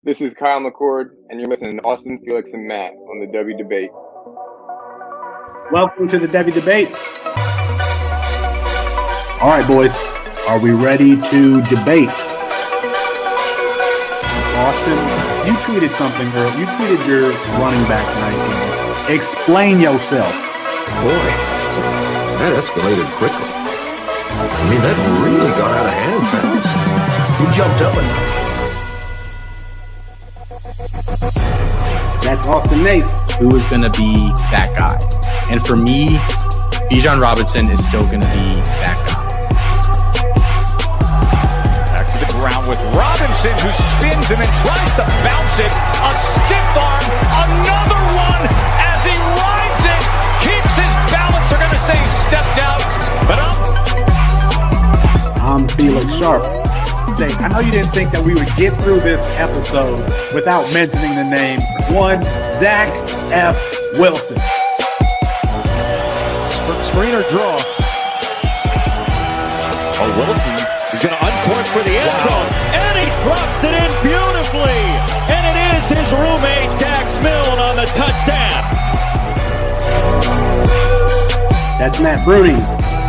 This is Kyle McCord, and you're listening to Austin, Felix, and Matt on the Devy Debate. Welcome to the Devy Debate. All right, boys, are we ready to debate? Austin, you tweeted something, girl. You tweeted your running back rankings. Explain yourself. Boy, that escalated quickly. I mean, that really got out of hand, fellas. You jumped up and That's Austin Nace. Who is going to be that guy? And for me, Bijan Robinson is still going to be that guy. Back to the ground with Robinson, who spins and then tries to bounce it. A stiff arm, another one as he rides it, keeps his balance. They're going to say stepped out, but I'm Felix Sharp. I know you didn't think that we would get through this episode without mentioning the name one Zach F. Wilson. Screener draw. Oh, Wilson is going to uncourse for the end zone, and he drops it in beautifully. And it is his roommate, Dax Milne, on the touchdown. That's Matt Bruning.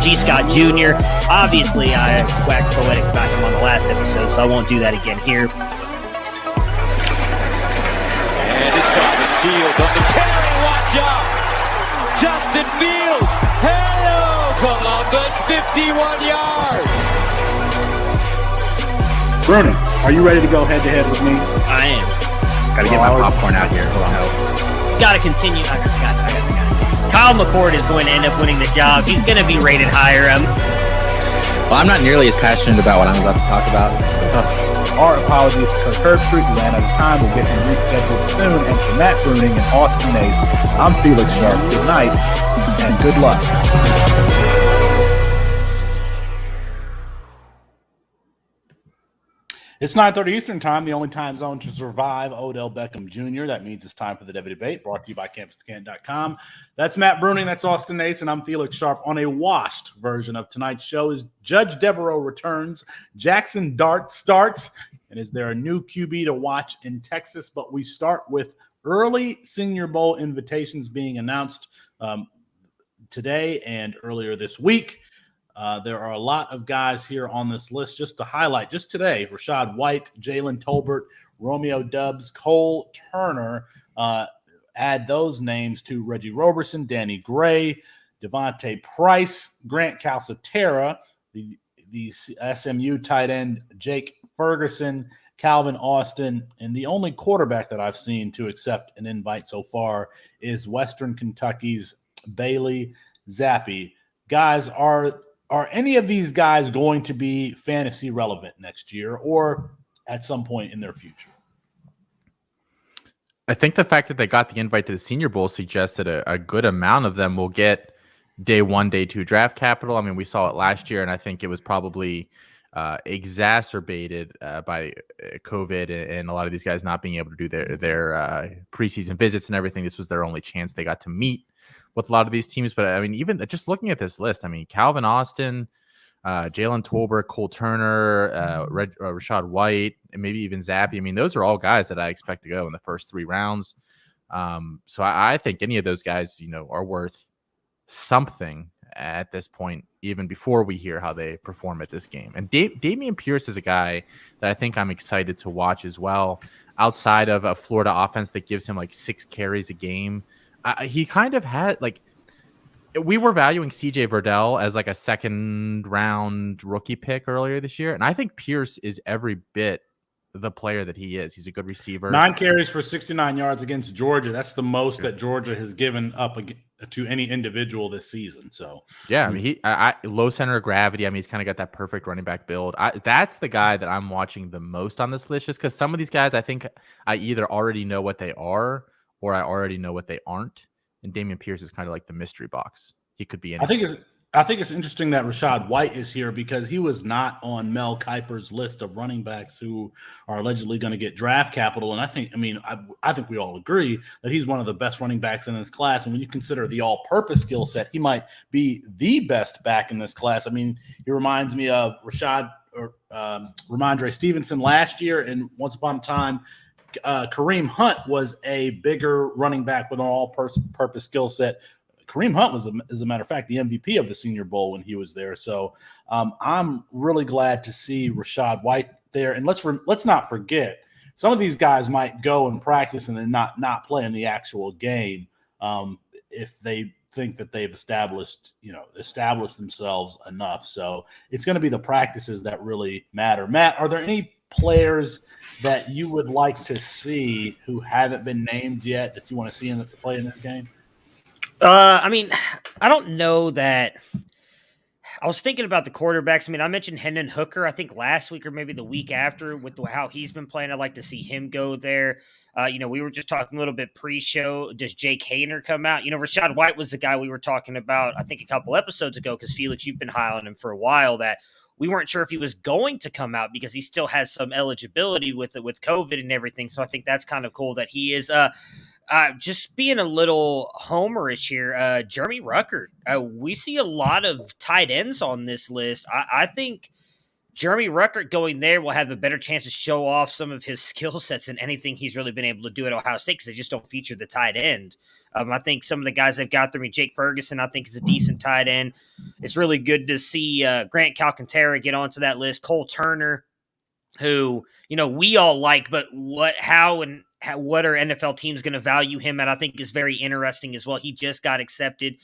G. Scott Jr. Obviously, I waxed poetic about him on the last episode, so I won't do that again here. And this time it's Fields on the carry. Watch out! Justin Fields. Hello, Columbus. 51 yards. Bruning, are you ready to go head-to-head with me? I am. Got to get my popcorn out here. Hold on. Got to continue. I got it. Kyle McCord is going to end up winning the job. He's going to be rated higher. Well, I'm not nearly as passionate about what I'm about to talk about. Our apologies to Kirk Herbstreit. We ran out of time. We'll get him rescheduled soon. And for Matt Bruning and Austin Nace, I'm Felix Sharp. Good night and good luck. It's 9:30 Eastern Time, the only time zone to survive Odell Beckham Jr. That means it's time for the Devy Debate, brought to you by CampusDeCant.com. That's Matt Bruning, that's Austin Nace, and I'm Felix Sharp. On a washed version of tonight's show is Judge Devereaux returns, Jaxson Dart starts, and is there a new QB to watch in Texas? But we start with early Senior Bowl invitations being announced today and earlier this week. There are a lot of guys here on this list just to highlight. Just today, Rachaad White, Jalen Tolbert, Romeo Doubs, Cole Turner. Add those names to Reggie Roberson, Danny Gray, Devontae Price, Grant Calcaterra, the SMU tight end, Jake Ferguson, Calvin Austin, and the only quarterback that I've seen to accept an invite so far is Western Kentucky's Bailey Zappi. Guys, are any of these guys going to be fantasy relevant next year or at some point in their future? I think the fact that they got the invite to the Senior Bowl suggests that a good amount of them will get day one, day two draft capital. I mean, we saw it last year, and I think it was probably exacerbated by COVID and a lot of these guys not being able to do their preseason visits and everything. This was their only chance they got to meet with a lot of these teams. But I mean, even just looking at this list, I mean, Calvin Austin, Jalen Tolbert, Cole Turner, Rachaad White, and maybe even Zappi. I mean, those are all guys that I expect to go in the first 3 rounds. So I think any of those guys, are worth something at this point, even before we hear how they perform at this game. And Dameon Pierce is a guy that I think I'm excited to watch as well. Outside of a Florida offense that gives him like 6 carries a game, he kind of had we were valuing CJ Verdell as like a 2nd round rookie pick earlier this year. And I think Pierce is every bit the player that he is. He's a good receiver. 9 carries for 69 yards against Georgia. That's the most that Georgia has given up to any individual this season. So yeah, I mean, low center of gravity. I mean, he's kind of got that perfect running back build. That's the guy that I'm watching the most on this list, just because some of these guys, I think I either already know what they are or I already know what they aren't. And Dameon Pierce is kind of like the mystery box. He could be anything. I think it's interesting that Rachaad White is here because he was not on Mel Kiper's list of running backs who are allegedly going to get draft capital. And I think we all agree that he's one of the best running backs in this class. And when you consider the all-purpose skill set, he might be the best back in this class. I mean, he reminds me of Ramondre Stevenson last year, and once upon a time, Kareem Hunt was a bigger running back with an all-purpose skill set. Kareem Hunt was, as a matter of fact, the MVP of the Senior Bowl when he was there. So I'm really glad to see Rachaad White there. And let's not forget, some of these guys might go and practice and then not play in the actual game if they think that they've established themselves enough. So it's going to be the practices that really matter. Matt, are there any players that you would like to see who haven't been named yet that you want to see play in this game? I mean, I don't know that. I was thinking about the quarterbacks. I mean, I mentioned Hendon Hooker, I think last week or maybe the week after with how he's been playing. I'd like to see him go there. We were just talking a little bit pre-show. Does Jake Hayner come out? Rachaad White was the guy we were talking about, I think, a couple episodes ago, because Felix, you've been high on him for a while, that we weren't sure if he was going to come out because he still has some eligibility with COVID and everything. So I think that's kind of cool that he is just being a little homerish here. Jeremy Ruckert. We see a lot of tight ends on this list. I think Jeremy Ruckert going there will have a better chance to show off some of his skill sets than anything he's really been able to do at Ohio State, because they just don't feature the tight end. I think some of the guys they've got there, Jake Ferguson, I think, is a decent tight end. It's really good to see Grant Calcaterra get onto that list. Cole Turner, who, we all like, but what are NFL teams going to value him at, I think, is very interesting as well. He just got accepted.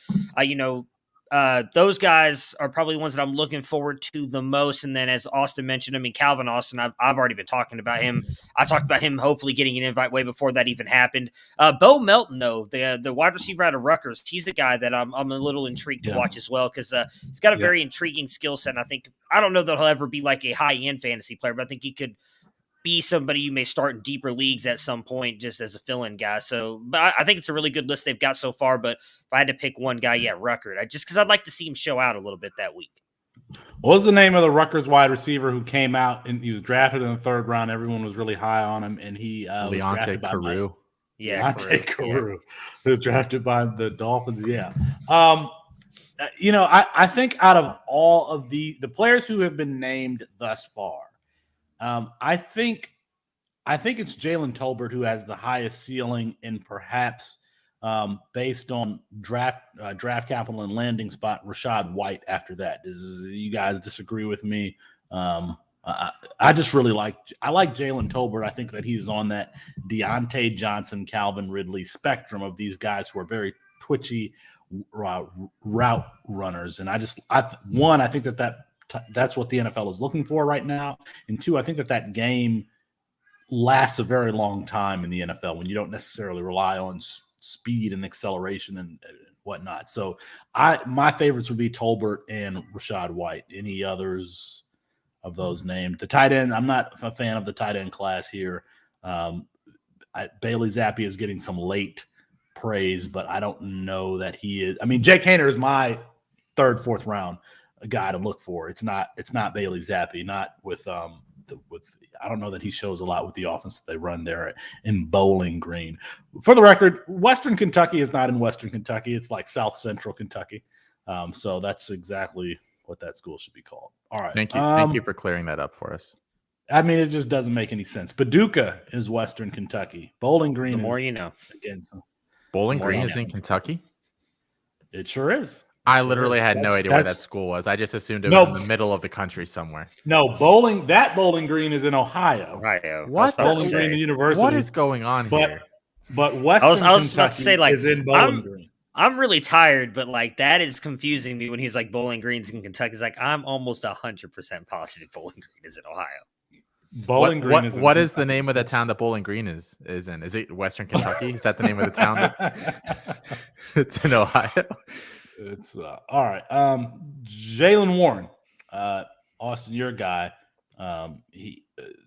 Those guys are probably the ones that I'm looking forward to the most. And then, as Austin mentioned, Calvin Austin, I've already been talking about him. I talked about him hopefully getting an invite way before that even happened. Bo Melton, though, the wide receiver out of Rutgers, he's a guy that I'm a little intrigued to watch as well, because he's got a very intriguing skill set. And I don't know that he'll ever be like a high-end fantasy player, but I think he could be somebody you may start in deeper leagues at some point just as a fill-in guy. So, but I think it's a really good list they've got so far. But if I had to pick one guy, Ruckert, just because I'd like to see him show out a little bit that week. What was the name of the Rutgers wide receiver who came out and he was drafted in the third round? Everyone was really high on him, and he was drafted by Carew. Leonte Carew, who was drafted by the Dolphins. Yeah. I think out of all of the players who have been named thus far, I think it's Jalen Tolbert who has the highest ceiling, and perhaps based on draft capital and landing spot, Rachaad White after that. You guys disagree with me? I just really like Jalen Tolbert. I think that he's on that Deontay Johnson, Calvin Ridley spectrum of these guys who are very twitchy route runners. And I think that's what the NFL is looking for right now. And two, I think that game lasts a very long time in the NFL when you don't necessarily rely on speed and acceleration and whatnot. So my favorites would be Tolbert and Rachaad White. Any others of those named? The tight end, I'm not a fan of the tight end class here. Bailey Zappi is getting some late praise, but I don't know that he is. Jake Hayner is my third, fourth round guy to look for. It's not Bailey Zappi, not with I don't know that he shows a lot with the offense that they run there in Bowling Green. For the record, Western Kentucky is not in Western Kentucky. It's like South Central Kentucky. So that's exactly what that school should be called. All right. Thank you. Thank you for clearing that up for us. It just doesn't make any sense. Paducah is Western Kentucky. Bowling Green the more you know. Again, so Bowling Green is in Kentucky? It sure is. I literally had no idea where that school was. I just assumed it was in the middle of the country somewhere. No, Bowling Green is in Ohio. What? Bowling Green University. What is going on here? But Western I was about to say, is in Bowling Green. I'm really tired, but that is confusing me when he's like Bowling Green's in Kentucky. It's I'm almost 100% positive Bowling Green is in Ohio. Bowling Green is in what is the name of the town that Bowling Green is in? Is it Western Kentucky? Is that the name of the town? It's in Ohio. It's all right. Jaylen Warren, Austin, your guy.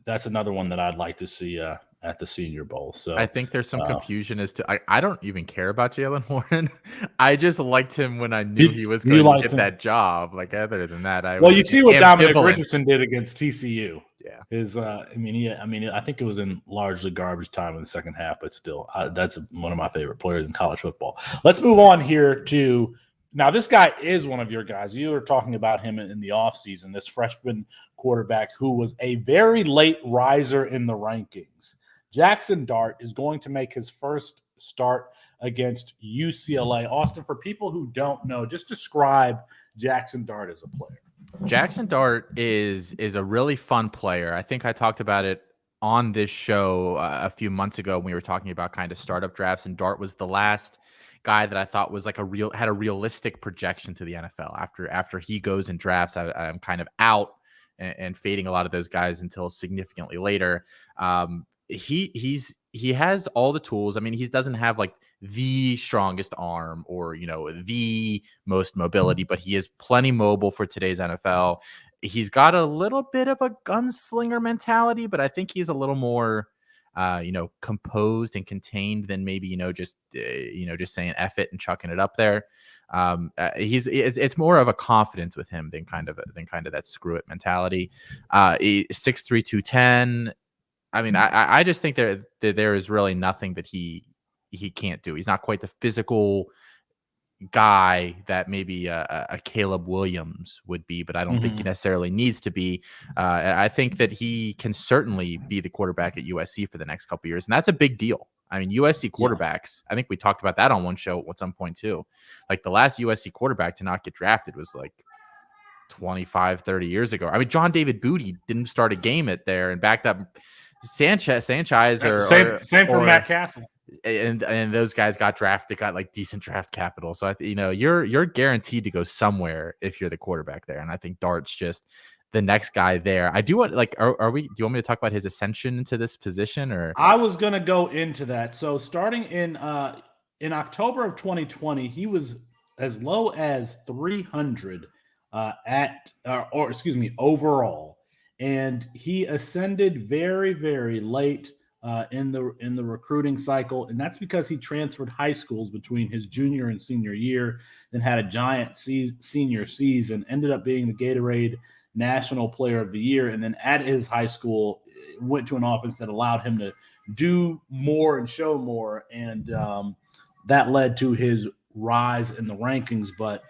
That's another one that I'd like to see at the Senior Bowl. So I think there's some confusion as to I don't even care about Jaylen Warren. I just liked him when I knew he was going to get that job. Other than that, you see what Dominic Richardson did against TCU. Yeah, I think it was in largely garbage time in the second half, but still, that's one of my favorite players in college football. Let's move on here to. Now, this guy is one of your guys. You were talking about him in the offseason, this freshman quarterback who was a very late riser in the rankings. Jaxson Dart is going to make his first start against UCLA. Austin, for people who don't know, just describe Jaxson Dart as a player. Jaxson Dart is a really fun player. I think I talked about it on this show a few months ago when we were talking about kind of startup drafts, and Dart was the last guy that I thought was like had a realistic projection to the NFL. After he goes and drafts, I'm kind of out and fading a lot of those guys until significantly later. He has all the tools. I mean, he doesn't have like the strongest arm or, the most mobility, but he is plenty mobile for today's NFL. He's got a little bit of a gunslinger mentality, but I think he's a little more, composed and contained than maybe, just saying F it and chucking it up there. It's more of a confidence with him than kind of that screw it mentality. 6'3", 210. I mean, I just think there is really nothing that he can't do. He's not quite the physical guy that maybe a Caleb Williams would be, but I don't think he necessarily needs to be. I think that he can certainly be the quarterback at USC for the next couple of years, and that's a big deal. I mean, USC quarterbacks, I think we talked about that on one show at some point too. Like the last USC quarterback to not get drafted was like 25, 30 years ago. I mean, John David Booty didn't start a game at there and backed up Sanchez Same for Matt Castle. And those guys got like decent draft capital. So you're guaranteed to go somewhere if you're the quarterback there. And I think Dart's just the next guy there. I do want do you want me to talk about his ascension into this position? Or I was gonna go into that. So starting in October of 2020, he was as low as 300 overall. And he ascended very, very late in the recruiting cycle, and that's because he transferred high schools between his junior and senior year, then had a giant senior season, ended up being the Gatorade National Player of the Year, and then at his high school went to an offense that allowed him to do more and show more, and that led to his rise in the rankings. But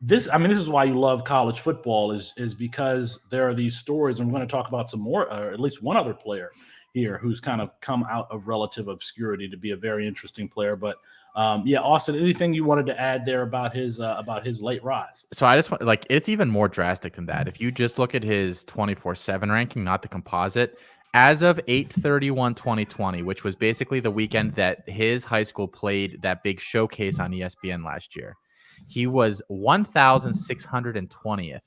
this is why you love college football is because there are these stories, and we're going to talk about some more, or at least one other player here who's kind of come out of relative obscurity to be a very interesting player. But Austin, anything you wanted to add there about his late rise? So I just want, it's even more drastic than that. If you just look at his 24/7 ranking, not the composite, as of 8/31/2020, which was basically the weekend that his high school played that big showcase on ESPN last year, he was 1,620th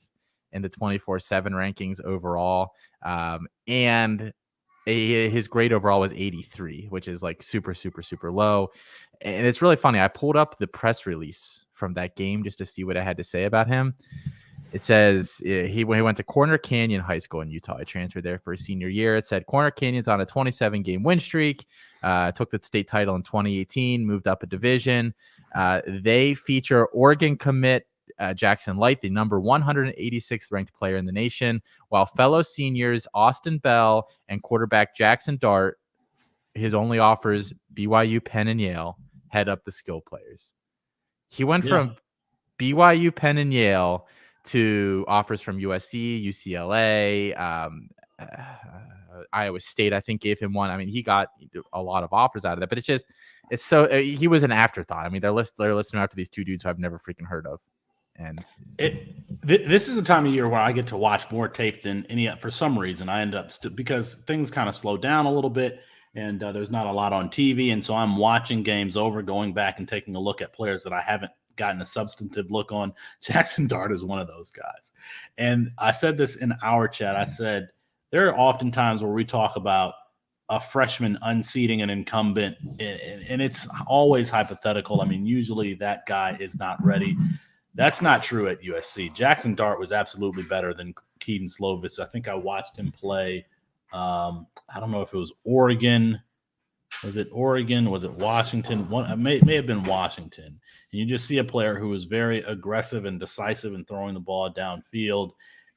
in the 24/7 rankings overall. And his grade overall was 83, which is like super, super, super low. And it's really funny. I pulled up the press release from that game just to see what I had to say about him. It says he went to Corner Canyon High School in Utah. He transferred there for his senior year. It said Corner Canyon's on a 27-game win streak, took the state title in 2018, moved up a division. They feature Oregon commit Jackson Light, the number 186th ranked player in the nation, while fellow seniors Austin Bell and quarterback Jaxson Dart, his only offers BYU, Penn, and Yale, head up the skill players. He went from BYU, Penn, and Yale to offers from USC, UCLA, Iowa State, I think, gave him one. I mean, he got a lot of offers out of that, but he was an afterthought. I mean, they're listening out to these two dudes who I've never freaking heard of. And this is the time of year where I get to watch more tape than any. For some reason, I end up because things kind of slow down a little bit, and there's not a lot on TV, and so I'm watching games over, going back and taking a look at players that I haven't gotten a substantive look on. Jaxson Dart is one of those guys, and I said this in our chat. I said there are often times where we talk about a freshman unseating an incumbent, and it's always hypothetical. I mean, usually that guy is not ready. That's not true at USC. Jaxson Dart was absolutely better than Keaton Slovis. I think I watched him play. I don't know if it was Oregon. Was it Oregon? Was it Washington? It may have been Washington. And you just see a player who is very aggressive and decisive in throwing the ball downfield,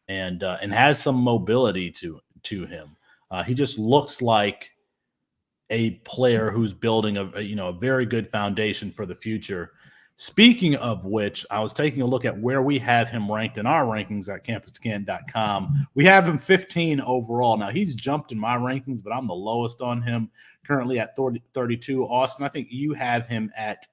and has some mobility to him. He just looks like a player who's building a very good foundation for the future. Speaking of which, I was taking a look at where we have him ranked in our rankings at campus2can.com. We have him 15 overall. Now, he's jumped in my rankings, but I'm the lowest on him, currently at 32. Austin, I think you have him at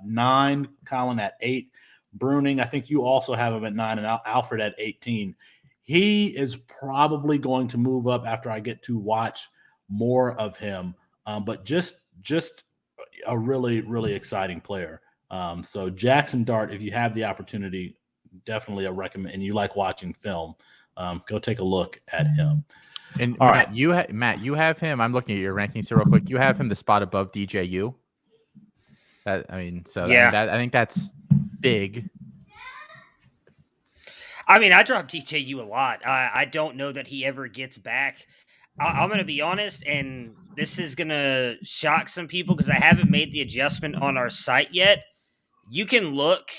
9, Colin at 8, Bruning, I think you also have him at 9, and Alfred at 18. He is probably going to move up after I get to watch more of him, but just a really, really exciting player. So Jaxson Dart, if you have the opportunity, definitely a recommend, and you like watching film, go take a look at him. And All Matt, right. you have him. I'm looking at your rankings here real quick. You have him the spot above DJU. I think that's big. I mean, I drop DJU a lot. I don't know that he ever gets back. I'm going to be honest, and this is going to shock some people because I haven't made the adjustment on our site yet. You can look,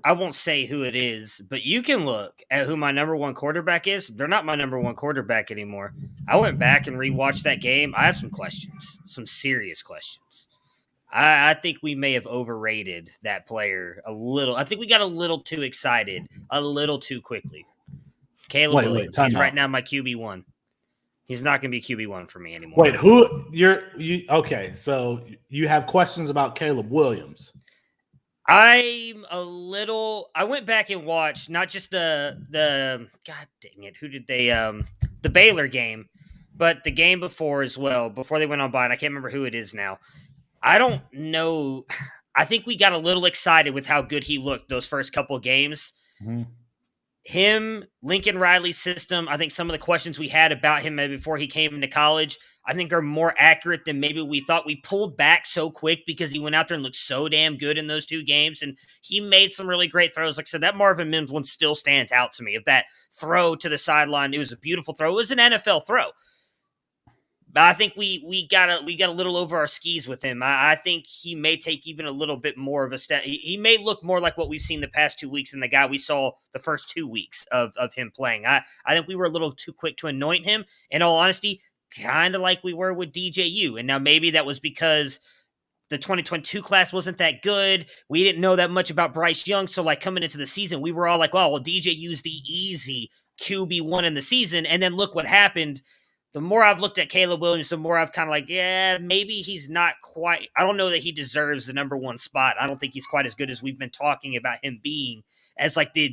I won't say who it is, but you can look at who my number one quarterback is. They're not my number one quarterback anymore. I went back and rewatched that game. I have some questions, some serious questions. I think we may have overrated that player a little. I think we got a little too excited, a little too quickly. Caleb Williams, he's right now my QB1. He's not going to be QB1 for me anymore. Wait, okay, so you have questions about Caleb Williams. I went back and watched not just the God dang it, who did they the Baylor game, but the game before as well, before they went on bye, and I can't remember who it is now. I don't know. I think we got a little excited with how good he looked those first couple of games. Mm-hmm. Him, Lincoln Riley's system, I think some of the questions we had about him before he came into college, I think are more accurate than maybe we thought. We pulled back so quick because he went out there and looked so damn good in those 2 games, and he made some really great throws. Like I said, that Marvin Mims one still stands out to me. Of that throw to the sideline, it was a beautiful throw. It was an NFL throw. But I think we got a little over our skis with him. I think he may take even a little bit more of a step. He may look more like what we've seen the past 2 weeks than the guy we saw the first 2 weeks of him playing. I think we were a little too quick to anoint him. In all honesty, kind of like we were with DJU. And now maybe that was because the 2022 class wasn't that good. We didn't know that much about Bryce Young. So like coming into the season, we were all like, well, DJU's the easy QB1 in the season. And then look what happened. The more I've looked at Caleb Williams, the more I've kind of like, yeah, maybe he's not quite. I don't know that he deserves the number 1 spot. I don't think he's quite as good as we've been talking about him being as like the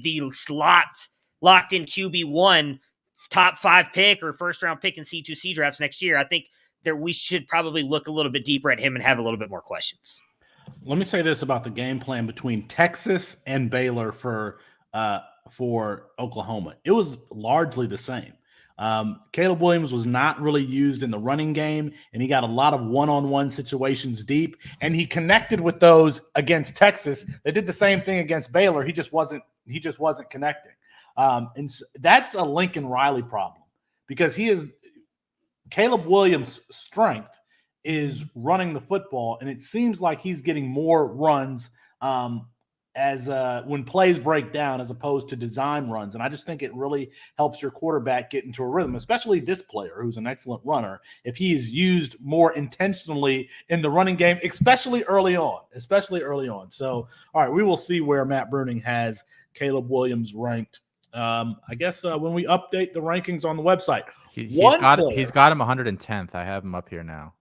locked in QB1, top 5 pick or first round pick in C2C drafts next year. I think that we should probably look a little bit deeper at him and have a little bit more questions. Let me say this about the game plan between Texas and Baylor for Oklahoma. It was largely the same. Caleb Williams was not really used in the running game, and he got a lot of one-on-one situations deep, and he connected with those against Texas. They did the same thing against Baylor. He just wasn't connecting. And that's a Lincoln Riley problem because Caleb Williams' strength is running the football, and it seems like he's getting more runs as when plays break down as opposed to design runs. And I just think it really helps your quarterback get into a rhythm, especially this player who's an excellent runner, if he is used more intentionally in the running game, especially early on. So, all right, we will see where Matt Bruning has Caleb Williams ranked. I guess when we update the rankings on the website. He's got him 110th. I have him up here now.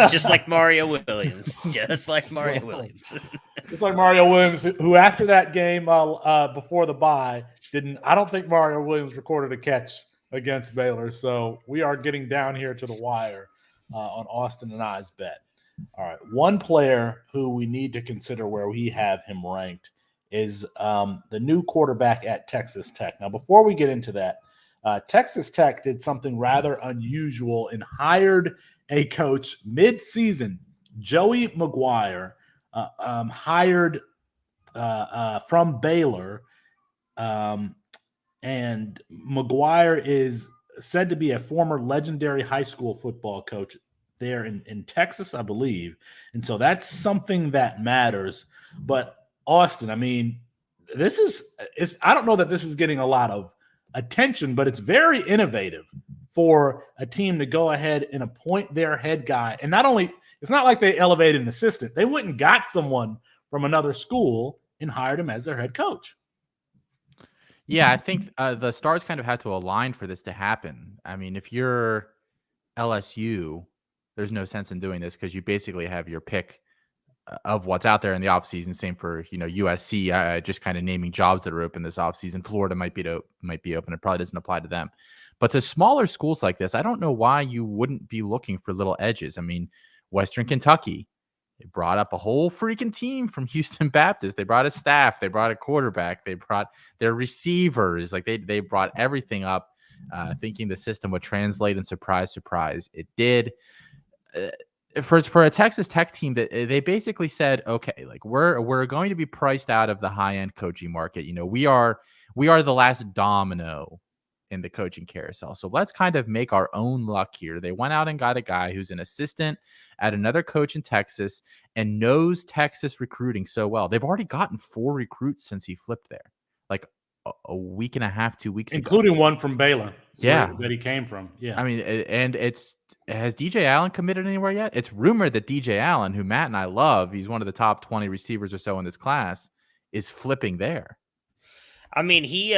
Just like Mario Williams. Just like Mario Williams. It's like Mario Williams, who after that game before the bye, I don't think Mario Williams recorded a catch against Baylor. So we are getting down here to the wire on Austin and I's bet. All right. One player who we need to consider where we have him ranked is the new quarterback at Texas Tech. Now, before we get into that, Texas Tech did something rather unusual and hired a coach mid-season. Joey McGuire hired from Baylor, and McGuire is said to be a former legendary high school football coach there in Texas, I believe. And so that's something that matters. But Austin, I mean, I don't know that this is getting a lot of attention, but it's very innovative for a team to go ahead and appoint their head guy. And not only, it's not like they elevated an assistant. They went and got someone from another school and hired him as their head coach. Yeah, I think the stars kind of had to align for this to happen. I mean, if you're LSU, there's no sense in doing this because you basically have your pick of what's out there in the offseason. Same for, USC, just kind of naming jobs that are open this offseason. Florida might be open. It probably doesn't apply to them. But to smaller schools like this, I don't know why you wouldn't be looking for little edges. I mean, Western Kentucky, they brought up a whole freaking team from Houston Baptist. They brought a staff. They brought a quarterback. They brought their receivers. Like they brought everything up, thinking the system would translate. And surprise, it did. For a Texas Tech team, that they basically said, okay, like we're going to be priced out of the high end coaching market. We are the last domino in the coaching carousel. So let's kind of make our own luck here. They went out and got a guy who's an assistant at another coach in Texas and knows Texas recruiting so well. They've already gotten 4 recruits since he flipped there, like a week and a half, 2 weeks including ago. One from Baylor. Yeah. That he came from. Yeah. I mean, and has DJ Allen committed anywhere yet? It's rumored that DJ Allen, who Matt and I love, he's one of the top 20 receivers or so in this class, is flipping there. I mean, he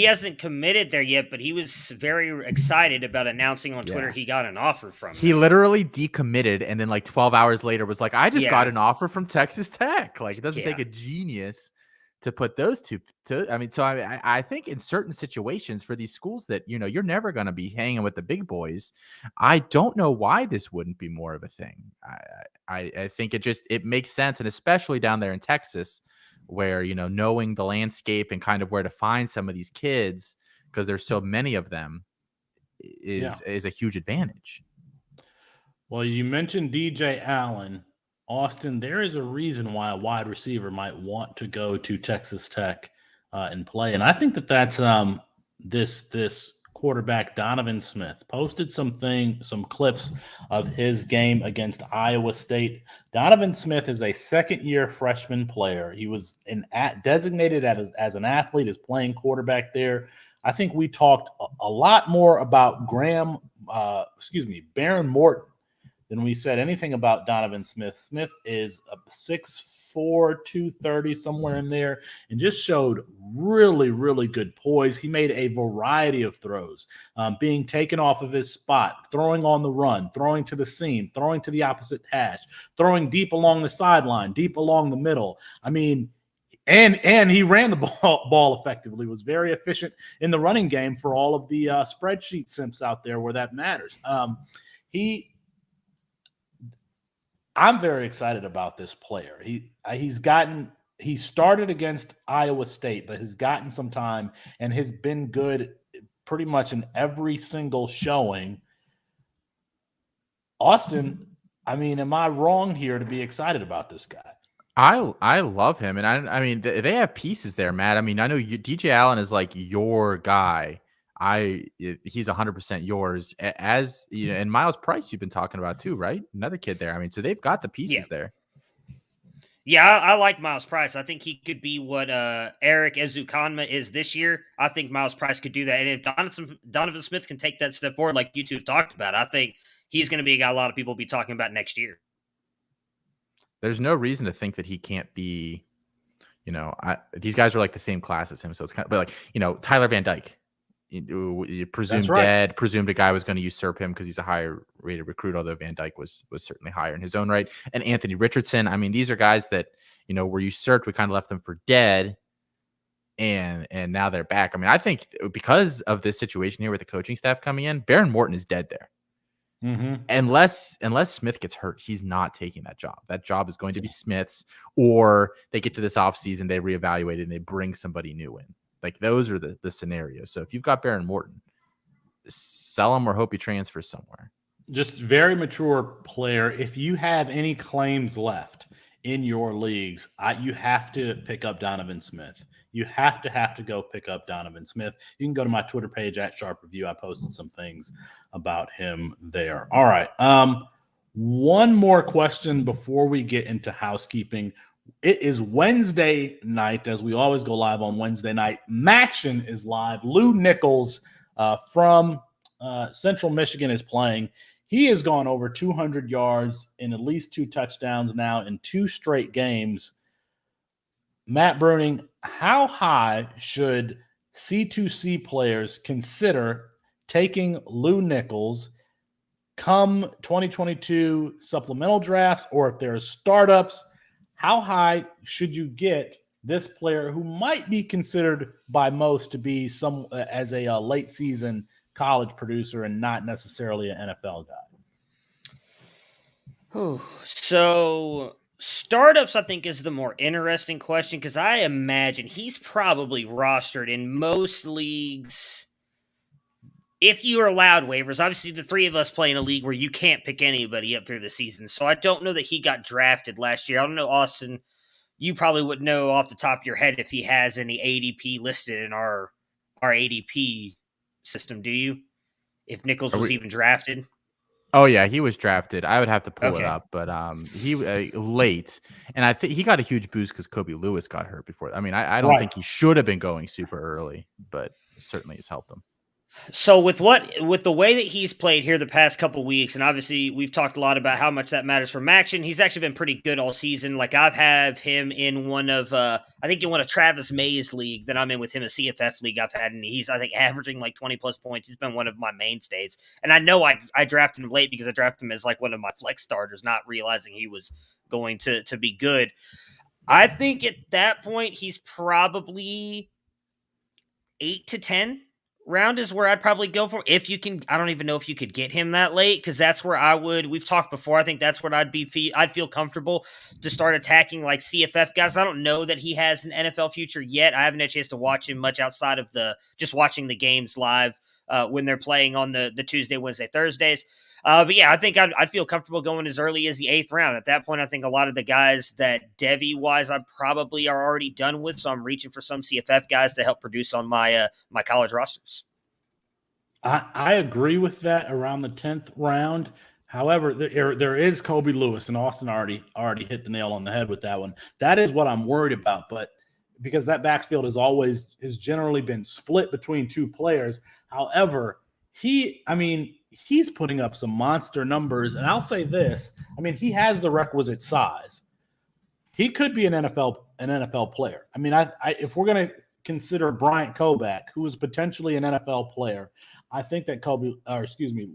hasn't committed there yet, but he was very excited about announcing on Twitter he got an offer from He them. literally decommitted and then like 12 hours later was like, I just got an offer from Texas Tech. Like, it doesn't take a genius to put those two to. I mean, so I think in certain situations for these schools that, you're never going to be hanging with the big boys. I don't know why this wouldn't be more of a thing. I think it makes sense. And especially down there in Texas, where, knowing the landscape and kind of where to find some of these kids, because there's so many of them, is a huge advantage. Well, you mentioned DJ Allen. Austin, there is a reason why a wide receiver might want to go to Texas Tech and play. And I think that's this quarterback, Donovan Smith, posted some clips of his game against Iowa State. Donovan Smith is a second-year freshman player. He was designated as an athlete, as playing quarterback there. I think we talked a lot more about Baron Morton than we said anything about Donovan Smith. Smith is a 6'4", 230, somewhere in there, and just showed really, really good poise. He made a variety of throws, being taken off of his spot, throwing on the run, throwing to the seam, throwing to the opposite hash, throwing deep along the sideline, deep along the middle. I mean, and he ran the ball effectively, was very efficient in the running game for all of the spreadsheet simps out there where that matters. I'm very excited about this player. He started against Iowa State, but has gotten some time and has been good pretty much in every single showing. Austin, I mean, am I wrong here to be excited about this guy? I love him, and I mean they have pieces there, Matt. I mean, I know DJ Allen is like your guy. He's 100% yours, as and Miles Price you've been talking about too, right? Another kid there. I mean, so they've got the pieces there. Yeah, I like Miles Price. I think he could be what Eric Ezukanma is this year. I think Miles Price could do that. And if Donovan Smith can take that step forward, like you two have talked about, I think he's going to be a guy a lot of people will be talking about next year. There's no reason to think that he can't be, these guys are like the same class as him. So it's kind of like, Tyler Van Dyke. You presumed dead, presumed a guy was going to usurp him because he's a higher rated recruit, although Van Dyke was certainly higher in his own right. And Anthony Richardson, I mean, these are guys that, were usurped. We kind of left them for dead, and now they're back. I mean, I think because of this situation here with the coaching staff coming in, Baron Morton is dead there. Mm-hmm. Unless Smith gets hurt, he's not taking that job. That job is going to be Smith's, or they get to this offseason, they reevaluate it, and they bring somebody new in. Like, those are the scenarios. So if you've got Baron Morton, sell him or hope he transfers somewhere. Just very mature player. If you have any claims left in your leagues, you have to pick up Donovan Smith. You have to go pick up Donovan Smith. You can go to my Twitter page at Sharp Review. I posted some things about him there. All right. One more question before we get into housekeeping. It is Wednesday night, as we always go live on Wednesday night. Maction is live. Lou Nichols from Central Michigan is playing. He has gone over 200 yards in at least 2 touchdowns now in 2 straight games. Matt Bruning, how high should C2C players consider taking Lou Nichols come 2022 supplemental drafts, or if there's startups, how high should you get this player who might be considered by most to be some as a late season college producer and not necessarily an NFL guy? So startups, I think, is the more interesting question because I imagine he's probably rostered in most leagues. If you are allowed waivers, obviously the 3 of us play in a league where you can't pick anybody up through the season. So I don't know that he got drafted last year. I don't know, Austin, you probably wouldn't know off the top of your head if he has any ADP listed in our ADP system, do you? If Nichols was even drafted? Oh yeah, he was drafted. I would have to pull it Okay. up, but he late, and I think he got a huge boost because Kobe Lewis got hurt before. I mean, I don't think he should have been going super early, but certainly has helped him. So with the way that he's played here the past couple weeks, and obviously we've talked a lot about how much that matters for action. He's actually been pretty good all season. Like I've had him in one of I think in one of Travis May's league that I'm in with him, a CFF league I've had, and he's I think averaging like 20 plus points. He's been one of my mainstays, and I know I drafted him late because I drafted him as like one of my flex starters, not realizing he was going to be good. I think at that point he's probably 8 to 10. Round is where I'd probably go for. If you can, I don't even know if you could get him that late because that's where I would. We've talked before. I think that's where I'd feel comfortable to start attacking like CFF guys. I don't know that he has an NFL future yet. I haven't had a chance to watch him much outside of just watching the games live when they're playing on the Tuesday, Wednesday, Thursdays. But yeah, I think I'd feel comfortable going as early as the 8th round. At that point, I think a lot of the guys that Devy-wise I probably are already done with, so I'm reaching for some CFF guys to help produce on my my college rosters. I agree with that around the 10th round. However, there is Kobe Lewis, and Austin already hit the nail on the head with that one. That is what I'm worried about, but because that backfield has generally been split between 2 players. However, he's putting up some monster numbers, and I'll say this: he has the requisite size. He could be an NFL player. If we're going to consider Bryant Koback, who is potentially an NFL player, I think that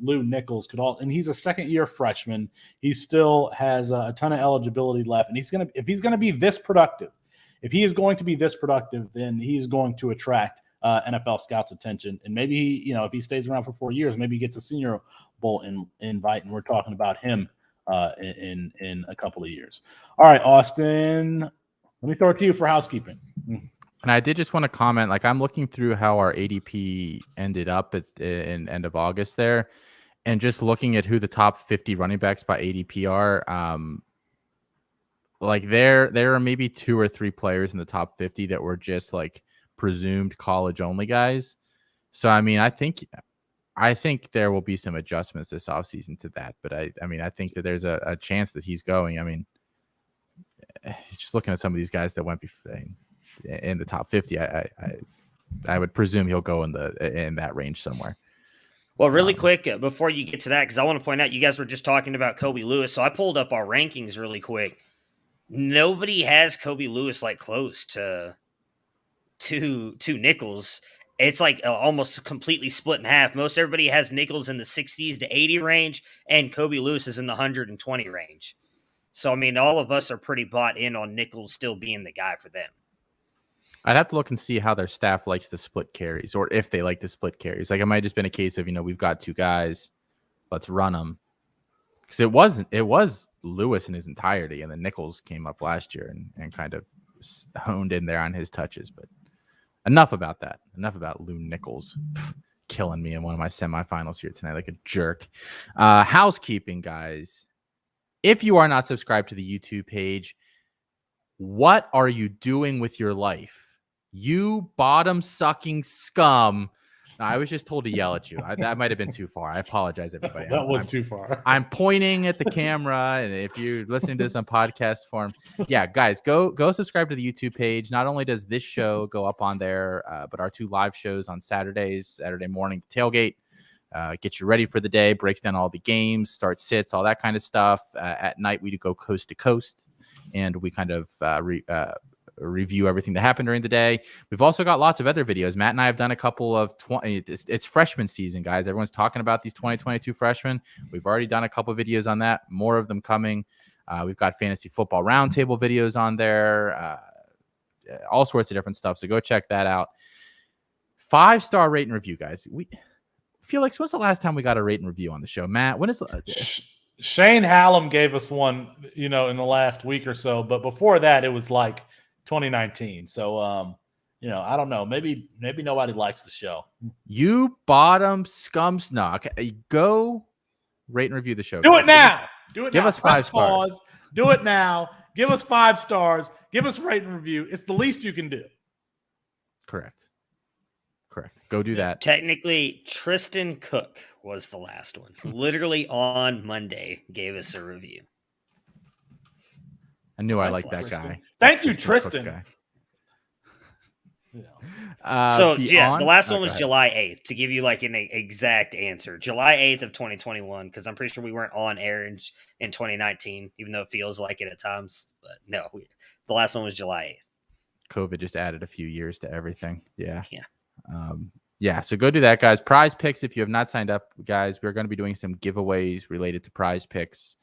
Lou Nichols could and he's a second-year freshman. He still has a ton of eligibility left, and if he's going to be this productive, then he's going to attract NFL scouts' attention. And maybe if he stays around for 4 years, maybe he gets a Senior Bowl invite, and we're talking about him in a couple of years. All right, Austin, let me throw it to you for housekeeping. And I did just want to comment, like I'm looking through how our ADP ended up in end of August there, and just looking at who the top 50 running backs by ADP are. Like there are maybe 2 or 3 players in the top 50 that were just like presumed college only guys. So I think there will be some adjustments this offseason to that. But I think that there's a chance that he's going. Just looking at some of these guys that went in the top 50, I would presume he'll go in that range somewhere. Well, really quick before you get to that, because I want to point out you guys were just talking about Kobe Lewis, so I pulled up our rankings really quick. Nobody has Kobe Lewis like close to Nichols. It's like almost completely split in half. Most everybody has Nichols in the 60s to 80 range, and Kobe Lewis is in the 120 range. So all of us are pretty bought in on Nichols still being the guy for them. I'd have to look and see how their staff likes to split carries, or if they like to split carries. Like it might have just been a case of, we've got 2 guys, let's run them. Because it was Lewis in his entirety, and then Nichols came up last year and kind of honed in there on his touches. But enough about that. Enough about Lou Nichols killing me in one of my semifinals here tonight like a jerk. Housekeeping, guys. If you are not subscribed to the YouTube page, what are you doing with your life? You bottom-sucking scum. No, I was just told to yell at you. That might have been too far. I apologize, everybody. That was too far. I'm pointing at the camera, and if you're listening to this on podcast form, yeah, guys, go subscribe to the YouTube page. Not only does this show go up on there, but our 2 live shows on Saturdays, Saturday morning tailgate, get you ready for the day, breaks down all the games, start sits, all that kind of stuff. At night, we go coast to coast, and we kind of review everything that happened during the day. We've also got lots of other videos. Matt and I have done a couple of it's freshman season, guys. Everyone's talking about these 2022 freshmen. We've already done a couple of videos on that. More of them coming. We've got fantasy football roundtable videos on there, all sorts of different stuff. So go check that out. 5-star rate and review, guys. Felix, when's the last time we got a rate and review on the show? Matt, when is Shane Hallam gave us one, in the last week or so, but before that, it was like 2019. So, I don't know. Maybe nobody likes the show. You bottom scum snock. Go rate and review the show. Do it now. Give us 5 stars. Pause. Do it now. Give us 5 stars. Give us rate and review. It's the least you can do. Correct. Go do that. Technically, Tristan Cook was the last one. Literally on Monday gave us a review. I knew I liked that guy. Thank you, Tristan. The last one was July 8th, to give you like an exact answer. July 8th of 2021, because I'm pretty sure we weren't on air in 2019, even though it feels like it at times. But no, the last one was July 8th. COVID just added a few years to everything. Yeah. So go do that, guys. Prize Picks, if you have not signed up, guys, we're going to be doing some giveaways related to Prize Picks.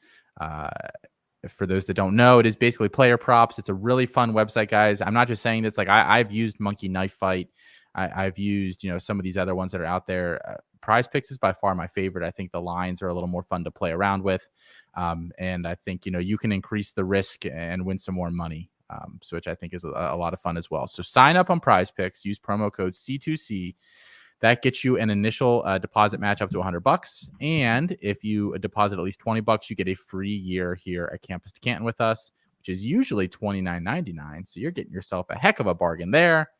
For those that don't know, it is basically player props. It's a really fun website, guys. I'm not just saying this. Like I've used Monkey Knife Fight. I've used, some of these other ones that are out there. Prize Picks is by far my favorite. I think the lines are a little more fun to play around with. And I think, you can increase the risk and win some more money, which I think is a lot of fun as well. So sign up on Prize Picks, use promo code C2C. That gets you an initial deposit match up to $100. And if you deposit at least $20, you get a free year here at Campus to Canton with us, which is usually $29.99. So you're getting yourself a heck of a bargain there.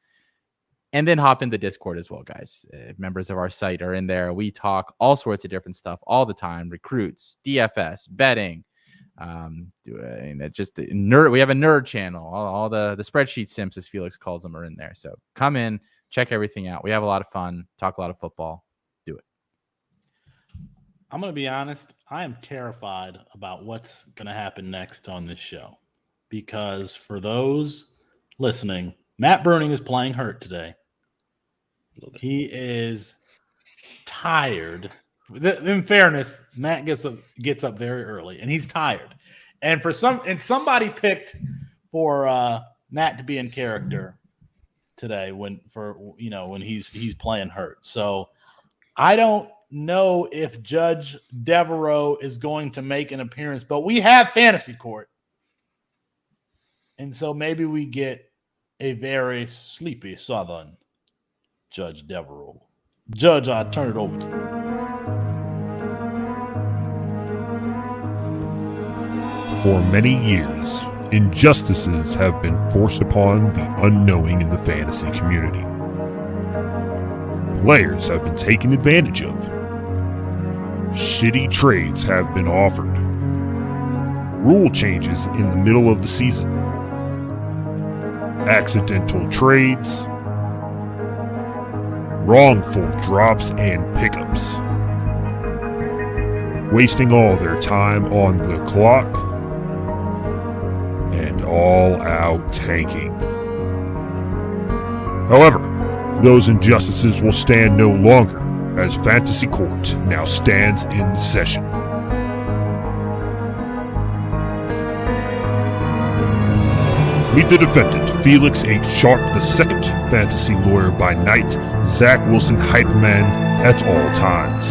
And then hop in the Discord as well, guys. Members of our site are in there. We talk all sorts of different stuff all the time. Recruits, DFS, betting. We have a nerd channel. All the spreadsheet simps, as Felix calls them, are in there. So come in. Check everything out. We have a lot of fun. Talk a lot of football. Do it. I'm going to be honest. I am terrified about what's going to happen next on this show. Because for those listening, Matt Bruning is playing hurt today. He is tired. In fairness, Matt gets up very early, and he's tired. And somebody picked for Matt to be in character today when he's playing hurt. So I don't know if Judge Devereaux is going to make an appearance, but we have Fantasy Court. And so maybe we get a very sleepy Southern Judge Devereaux. Judge, I turn it over to you. For many years, injustices have been forced upon the unknowing in the fantasy community. Players have been taken advantage of. Shitty trades have been offered. Rule changes in the middle of the season. Accidental trades. Wrongful drops and pickups. Wasting all their time on the clock. And all-out tanking. However, those injustices will stand no longer, as Fantasy Court now stands in session. Meet the defendant, Felix H. Sharp II, fantasy lawyer by night, Zach Wilson Hyperman at all times.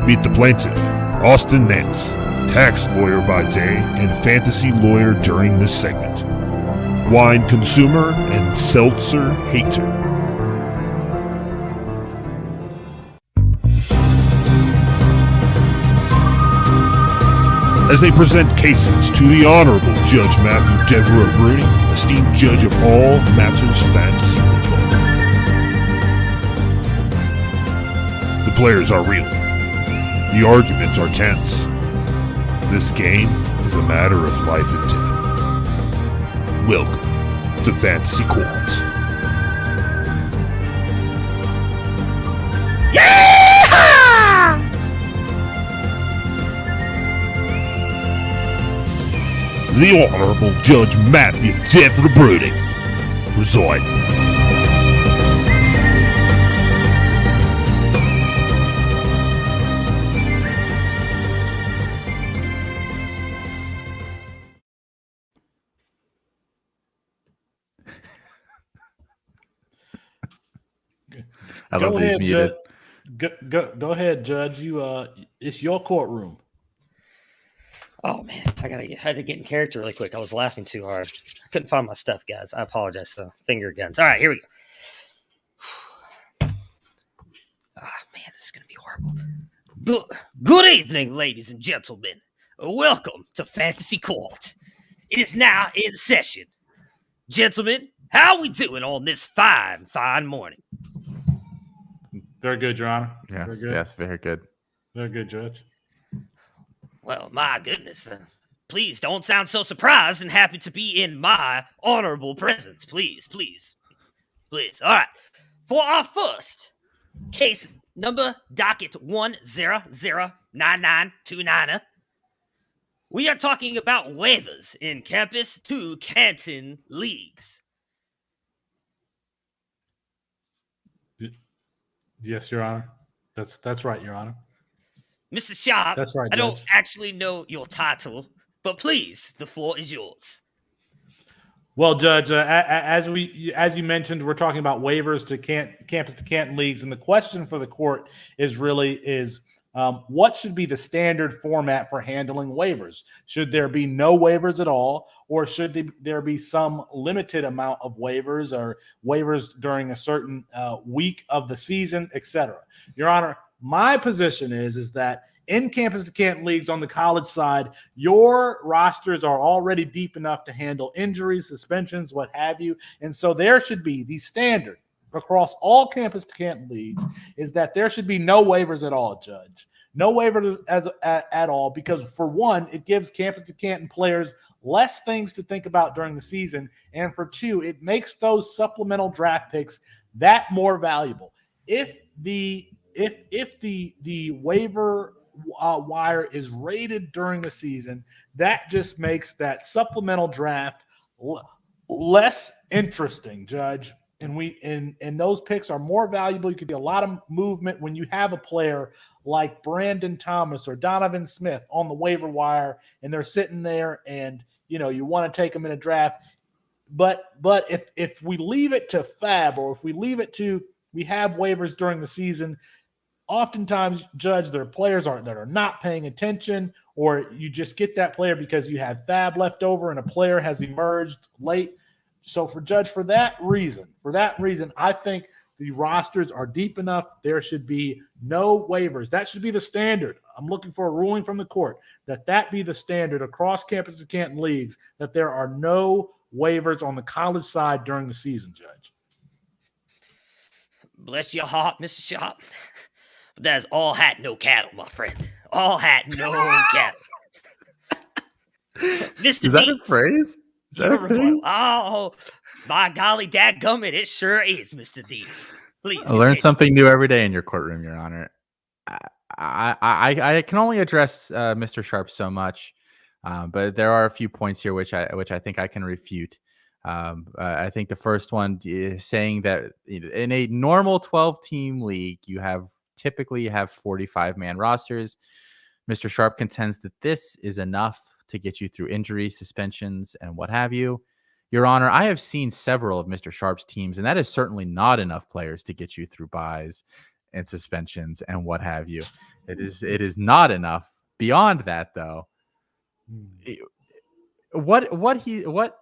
Meet the plaintiff, Austin Nance, tax lawyer by day and fantasy lawyer during this segment. Wine consumer and seltzer hater. As they present cases to the Honorable Judge Matthew Devereaux Bruni, esteemed judge of all matters fantasy football. The players are real. The arguments are tense. This game is a matter of life and death. Welcome to Fantasy Court. the Honorable Judge Matthew Jeffrey Brooding presiding. I love these muted. Go ahead, Judge. It's your courtroom. Oh man, I had to get in character really quick. I was laughing too hard. I couldn't find my stuff, guys. I apologize. So finger guns. All right, here we go. Man, this is gonna be horrible. Good evening, ladies and gentlemen. Welcome to Fantasy Court. It is now in session. Gentlemen, how are we doing on this fine morning? Very good, Your Honor. Yeah, very good. Yes, very good. Very good, Judge. Well, my goodness. Please don't sound so surprised and happy to be in my honorable presence. Please. All right. For our first case number, docket 1009929, we are talking about waivers in Campus to Canton leagues. Yes, Your Honor. That's right, Your Honor. Mr. Sharp, That's right, I don't Judge. actually know your title, but please, the floor is yours. Well, Judge, as you mentioned, we're talking about waivers to Campus to Canton leagues, and the question for the court is what should be the standard format for handling waivers? Should there be no waivers at all, or should there be some limited amount of waivers, or waivers during a certain week of the season, etc.? Your Honor, my position is that in Campus to Canton leagues on the college side, your rosters are already deep enough to handle injuries, suspensions, what have you, and so there should be the standard across all Campus to Canton leagues is that there should be no waivers at all, Judge. No waivers at all, because for one, it gives Campus to Canton players less things to think about during the season, and for two, it makes those supplemental draft picks that more valuable. If the waiver wire is rated during the season, that just makes that supplemental draft less interesting, Judge. And those picks are more valuable. You could get a lot of movement when you have a player like Brandon Thomas or Donovan Smith on the waiver wire, and they're sitting there, and you want to take them in a draft. But if we leave it to Fab, or if we leave it to we have waivers during the season, oftentimes, Judge, there are players that are not paying attention, or you just get that player because you have Fab left over and a player has emerged late. So for that reason, I think the rosters are deep enough. There should be no waivers. That should be the standard. I'm looking for a ruling from the court that be the standard across Campus to Canton leagues, that there are no waivers on the college side during the season, Judge. Bless your heart, Mr. Sharp. But that is all hat, no cattle, my friend. All hat, no cattle. Mr. Is that a phrase? Is that a thing? Oh, by golly, dadgummit, it sure is, Mr. Deeds. Please. I learn something new every day in your courtroom, Your Honor. I can only address Mr. Sharp so much, but there are a few points here which I think I can refute. I think the first one is saying that in a normal 12-team league, you typically have 45-man rosters. Mr. Sharp contends that this is enough to get you through injuries, suspensions, and what have you. Your Honor, I have seen several of Mr. Sharp's teams, and that is certainly not enough players to get you through buys and suspensions and what have you. It is not enough. Beyond that, though, what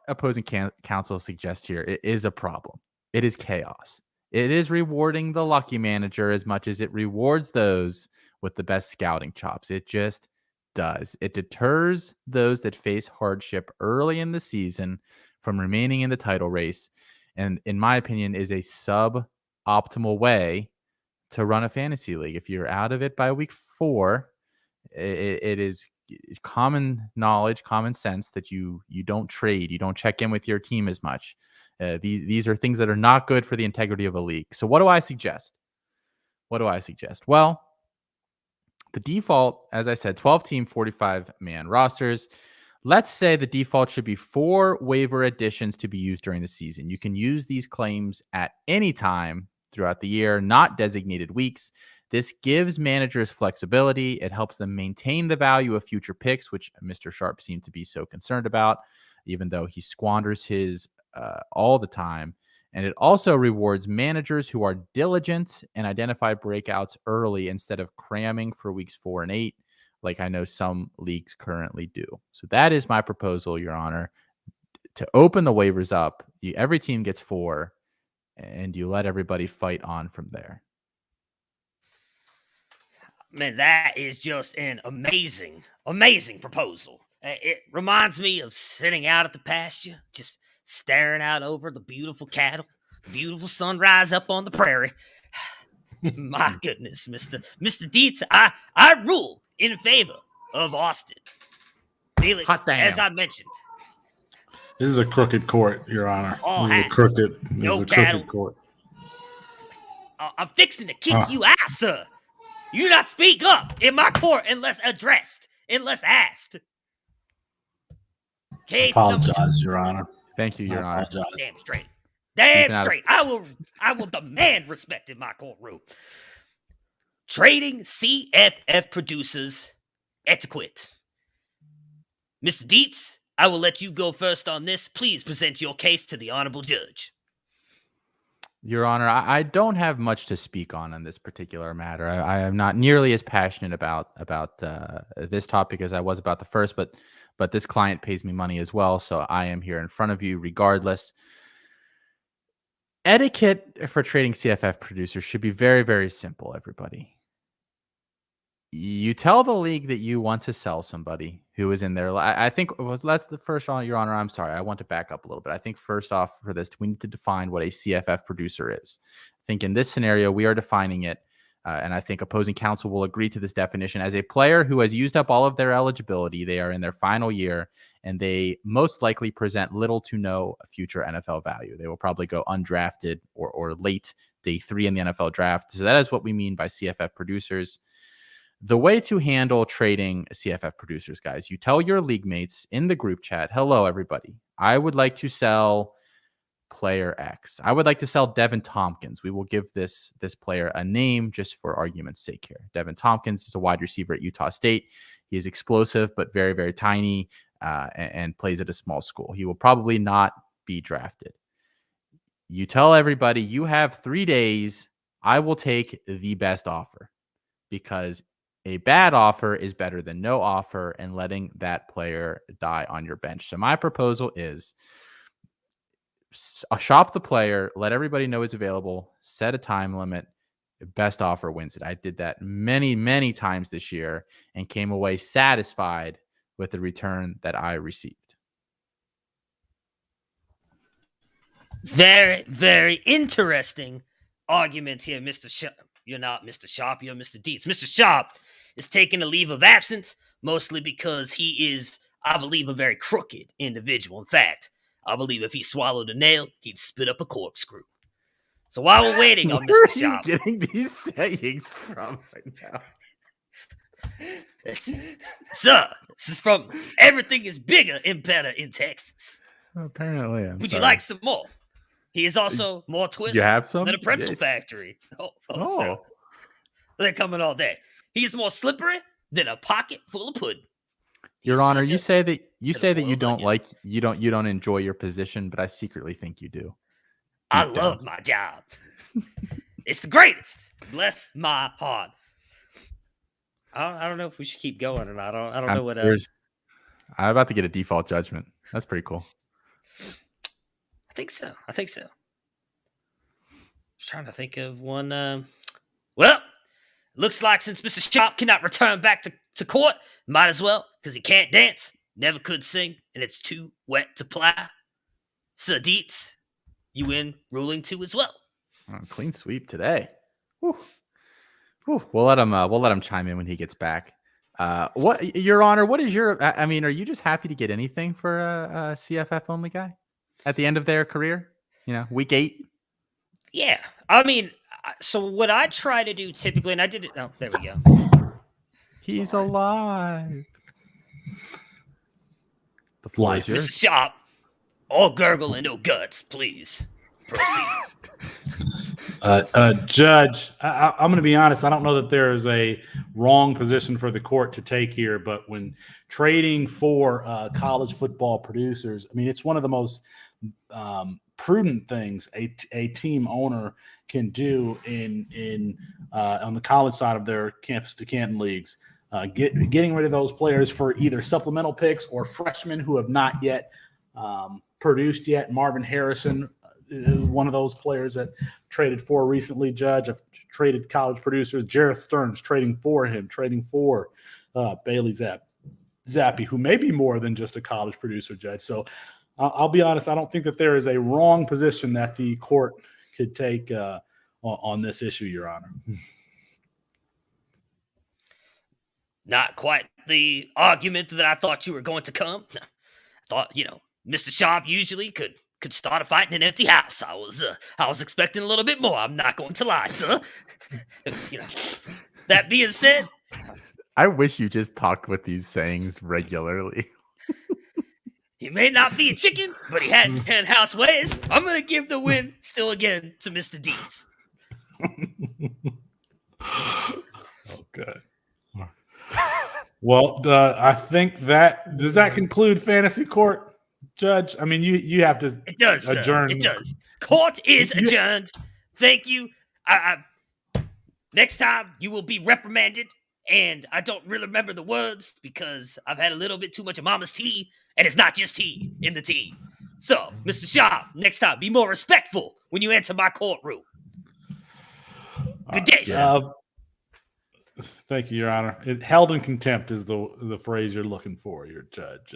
opposing counsel suggests here is a problem. It is chaos. It is rewarding the lucky manager as much as it rewards those with the best scouting chops. It just does. It deters those that face hardship early in the season from remaining in the title race, and in my opinion is a suboptimal way to run a fantasy league. If you're out of it by week 4, it is common knowledge, common sense that you don't trade, you don't check in with your team as much. These are things that are not good for the integrity of a league. So what do I suggest? Well, the default, as I said, 12-team, 45-man rosters let's say the default should be 4 waiver additions to be used during the season. You can use these claims at any time throughout the year, not designated weeks. This gives managers flexibility. It helps them maintain the value of future picks, which Mr. Sharp seemed to be so concerned about, even though he squanders his all the time. And it also rewards managers who are diligent and identify breakouts early instead of cramming for weeks 4 and 8, like I know some leagues currently do. So that is my proposal, Your Honor, to open the waivers up. Every team gets 4, and you let everybody fight on from there. Man, that is just an amazing, amazing proposal. It reminds me of sitting out at the pasture, just staring out over the beautiful cattle, beautiful sunrise up on the prairie. My goodness, Mr. Dietz, I rule in favor of Austin. Felix, as I mentioned. This is a crooked court, Your Honor. This is a crooked court. I'm fixing to kick you out, sir. You do not speak up in my court unless addressed, unless asked. Case Apologize, Your Honor. Thank you, Your Honor. Damn straight. Damn straight. I will demand respect in my courtroom. Trading CFF producers etiquette. Mr. Dietz, I will let you go first on this. Please present your case to the honorable judge. Your Honor, I don't have much to speak on this particular matter. I am not nearly as passionate about this topic as I was about the first, but this client pays me money as well, so I am here in front of you regardless. Etiquette for trading CFF producers should be very, very simple, everybody. You tell the league that you want to sell somebody who is in there. I think that's the first, Your Honor. I'm sorry. I want to back up a little bit. I think first off for this, we need to define what a CFF producer is. I think in this scenario, we are defining it. And I think opposing counsel will agree to this definition as a player who has used up all of their eligibility. They are in their final year, and they most likely present little to no future NFL value. They will probably go undrafted or late day 3 in the NFL draft. So that is what we mean by CFF producers. The way to handle trading CFF producers, guys, you tell your league mates in the group chat, hello, everybody. I would like to sell player X. I would like to sell Devin Tompkins. We will give this player a name just for argument's sake here. Devin Tompkins is a wide receiver at Utah State. He is explosive, but very, very tiny and plays at a small school. He will probably not be drafted. You tell everybody you have 3 days. I will take the best offer because a bad offer is better than no offer and letting that player die on your bench. So my proposal is shop the player, let everybody know he's available, set a time limit, best offer wins it. I did that many, many times this year and came away satisfied with the return that I received. Very, very interesting argument here, Mr. Sharp. You're not Mr. Sharp, you're Mr. Dietz. Mr. Sharp is taking a leave of absence, mostly because he is, I believe, a very crooked individual. In fact, I believe if he swallowed a nail, he'd spit up a corkscrew. So while we're waiting on Mr. Sharp, where are you getting these sayings from right now? Sir, this is from Everything is Bigger and Better in Texas. Apparently, Would you like some more? He is also more twisted you have some? than a pretzel factory. Oh. Sir. They're coming all day. He's more slippery than a pocket full of pudding. Your Honor, you say that you don't enjoy your position, but I secretly think you do. I love my job. It's the greatest. Bless my heart. I don't know if we should keep going or not. I don't know what. I'm about to get a default judgment. That's pretty cool. I think so. Just trying to think of one. Well, looks like since Mr. Sharp cannot return back to court, might as well, because he can't dance, never could sing, and it's too wet to plow. Sir Dietz, you win ruling 2 as well. Clean sweep today. Whew. We'll let him chime in when he gets back. What, Your Honor? What is your? I mean, are you just happy to get anything for a CFF only guy at the end of their career? You know, week 8. Yeah, I mean, so what I try to do typically, and I did it. Oh, there we go. He's alive. The floor Life. is yours. Mr. Sharp, all gurgle and no guts, please. Proceed. Judge, I'm going to be honest. I don't know that there is a wrong position for the court to take here, but when trading for college football producers, I mean, it's one of the most prudent things a team owner can do in on the college side of their campus to Canton leagues. Getting rid of those players for either supplemental picks or freshmen who have not yet produced yet. Marvin Harrison, one of those players that traded for recently, Judge. I've traded college producers. Jareth Stearns trading for him, trading for Bailey Zappi, who may be more than just a college producer, Judge. So I'll be honest, I don't think that there is a wrong position that the court could take on this issue, Your Honor. Not quite the argument that I thought you were going to come. I thought, Mr. Sharp usually could start a fight in an empty house. I was expecting a little bit more. I'm not going to lie, sir. That being said, I wish you just talk with these sayings regularly. he may not be a chicken, but he has his 10 house ways. I'm going to give the win still again to Mr. Deeds. Okay. Well, I think does that conclude fantasy court, Judge? I mean, you have to It does, adjourn. sir. It does. Court is adjourned. Thank you. Next time you will be reprimanded, and I don't really remember the words because I've had a little bit too much of Mama's tea, and it's not just tea in the tea. So, Mr. Sharp, next time be more respectful when you enter my courtroom. Good day, sir. Thank you, Your Honor. Held in contempt is the phrase you're looking for, your Judge.